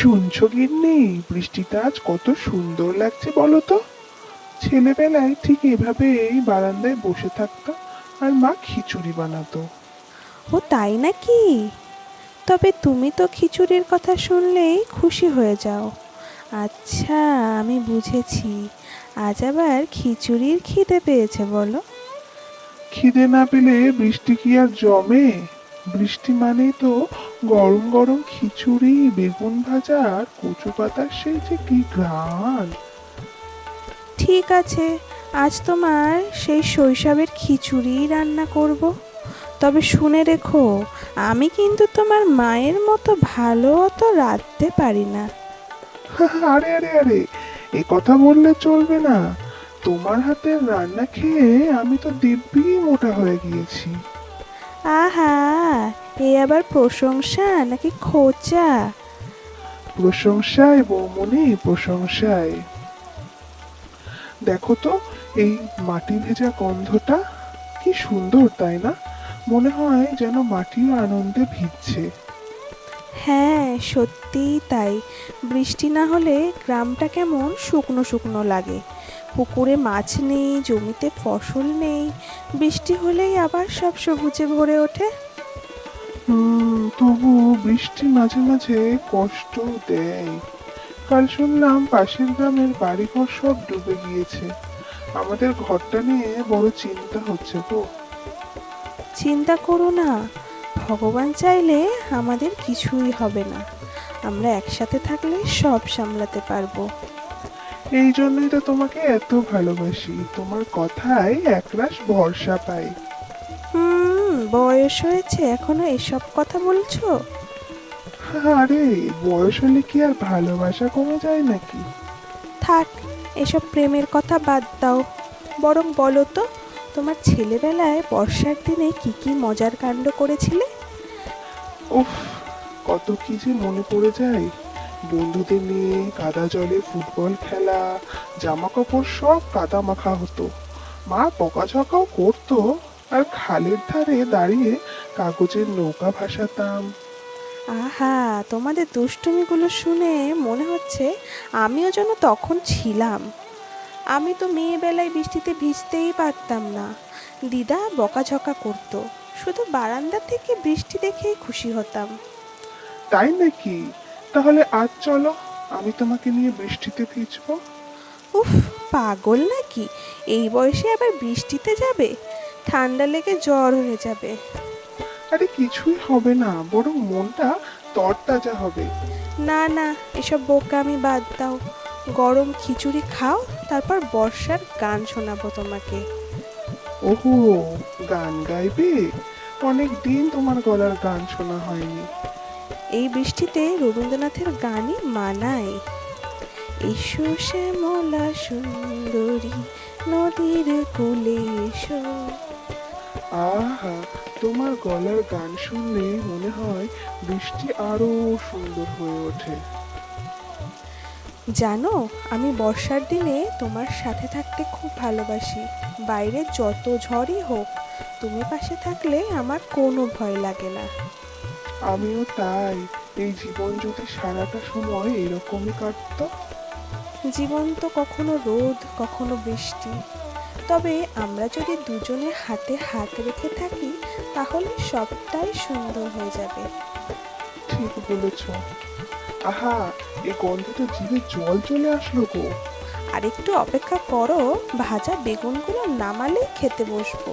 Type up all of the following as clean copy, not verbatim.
শুনছো গিন্নি, বৃষ্টিটা আজ কত সুন্দর লাগছে বলো তো। ছেলেবেলায় ঠিক এভাবেই বারান্দায় বসে থাকতাম, আর মা খিচুড়ি বানাতো। ও তাই নাকি? তবে তুমি তো খিচুড়ির কথা শুনলেই খুশি হয়ে যাও। আচ্ছা, আমি বুঝেছি। আজ আবার খিচুড়ির খিদে পেয়েছে বলো। খিদে না পেলে বৃষ্টি কি আর জমে? বৃষ্টি মানেই তো গরম গরম খিচুড়ি, বেগুন ভাজা আর কচু পাতার সেই যে কি ঘ্রাণ। ঠিক আছে, আজ তোমার সেই শৈশবের খিচুড়িই রান্না করব। তবে শুনে রেখো, আমি কিন্তু তোমার মায়ের মতো ভালো অত রাঁধতে পারি না। আরে আরে আরে, এ কথা বললে চলবে না। তোমার হাতের রান্না খেয়ে আমি তো দিব্যি মোটা হয়ে গিয়েছি। আহা, এ আবার প্রশংসা নাকি খোঁচা? প্রশংসায় বৌমনি, প্রশংসায়। দেখো তো, এই মাটি ভেজা গন্ধটা কি সুন্দর, তাই না? মনে হয় যেন মাটিও আনন্দে ভিজছে। হ্যাঁ, সত্যিই তাই। বৃষ্টি না হলে গ্রামটা কেমন শুকনো শুকনো লাগে। পুকুরে মাছ নেই, জমিতে ফসল নেই। বৃষ্টি হলেই আবার সব সবুজে ভরে ওঠে। তবু বৃষ্টি মাঝে মাঝে কষ্ট দেয়। কাল শুনলাম পাশের গ্রামের বাড়িঘর সব ডুবে গিয়েছে। আমাদের ঘরটা নিয়ে বড় চিন্তা হচ্ছে গো। চিন্তা করো না, ভগবান চাইলে আমাদের কিছুই হবে না। আমরা একসাথে থাকলে সব সামলাতে পারবো। এই জন্যই তো তোমাকে এত ভালোবাসি, তোমার কথায় একরাশ ভরসা পাই। বয়স হয়েছে এখনো এসব কথা বলছো? আরে, বয়স হলে কি আর ভালোবাসা কমে যায় নাকি? থাক, এসব প্রেমের কথা বাদ দাও। বরং বলো তো, তোমার ছেলেবেলায় বর্ষার দিনে কি কি মজার কাণ্ড করেছিলে? উফ, কত কি যে মনে পড়ে যায়। বন্ধুদের নিয়ে কাদা জলে ফুটবল খেলা, জামা কাপড় সব কাদা মাখা হতো। মা বকাঝকাও করতো। আর খালের ধারে দাঁড়িয়ে কাগজের নৌকা ভাসাতাম। আহা, তোমাদের দুষ্টুমিগুলো শুনে মনে হচ্ছে আমিও যেন তখন ছিলাম। আমি তো মেয়েবেলায় বৃষ্টিতে ভিজতেই পারতাম না। দিদা বকাঝকা করতো, শুধু বারান্দা থেকে বৃষ্টি দেখেই খুশি হতাম। তাই নাকি? তাহলে আজ চলো, আমি তোমাকে নিয়ে বৃষ্টিতে ভিজবো। উফ, পাগল নাকি? এই বয়সে আবার বৃষ্টিতে যাবে? ঠান্ডা লেগে জ্বর হয়ে যাবে। আরে কিছুই হবে না, বরং মনটা তরতাজা হবে। না না, এসব বোকামি বাদ দাও। গরম খিচুড়ি খাও, তারপর বর্ষার গান শোনাবো তোমাকে। ওহো, গান গাইবে? অনেক দিন তোমার গলার গান শোনা হয়নি। এই বৃষ্টিতে রবীন্দ্রনাথের গানই মানায়। এসো শ্যামলা সুন্দরী, নদীর কূলে এসো। আহা, তোমার গলার গান শুনলে মনে হয় বৃষ্টি আরো সুন্দর হয়ে ওঠে। জানো, আমি বর্ষার দিনে তোমার সাথে থাকতে খুব ভালোবাসি। বাইরে যত ঝড়ই হোক, তুমি পাশে থাকলে আমার কোনো ভয় লাগে না। আমিও তাই। এই জীবন যদি সারাটা সময় এরকমই কাটতো। জীবন তো কখনো রোদ, কখনো বৃষ্টি। তবে আমরা যদি দুজনে হাতে হাত রেখে থাকি, তাহলে সবটাই সুন্দর হয়ে যাবে। ঠিক বলেছ। আহা, এই গন্ধটা জিভে জল চলে আসলো গো। আর একটু অপেক্ষা করো, ভাজা বেগুনগুলো নামালেই খেতে বসবো।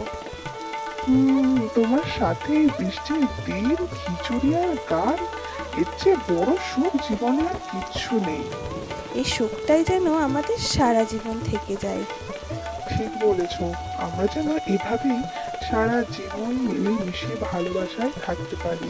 তোমার সাথে এই বৃষ্টির দিন, খিচুড়ি আর গান, এর চেয়ে বড় সুখ জীবনে আর কিচ্ছু নেই। এই সুখটাই যেন আমাদের সারা জীবন থেকে যায়। ঠিক বলেছ। আমরা যেন এভাবেই সারা জীবন মিলেমিশে ভালোবাসায় থাকতে পারি।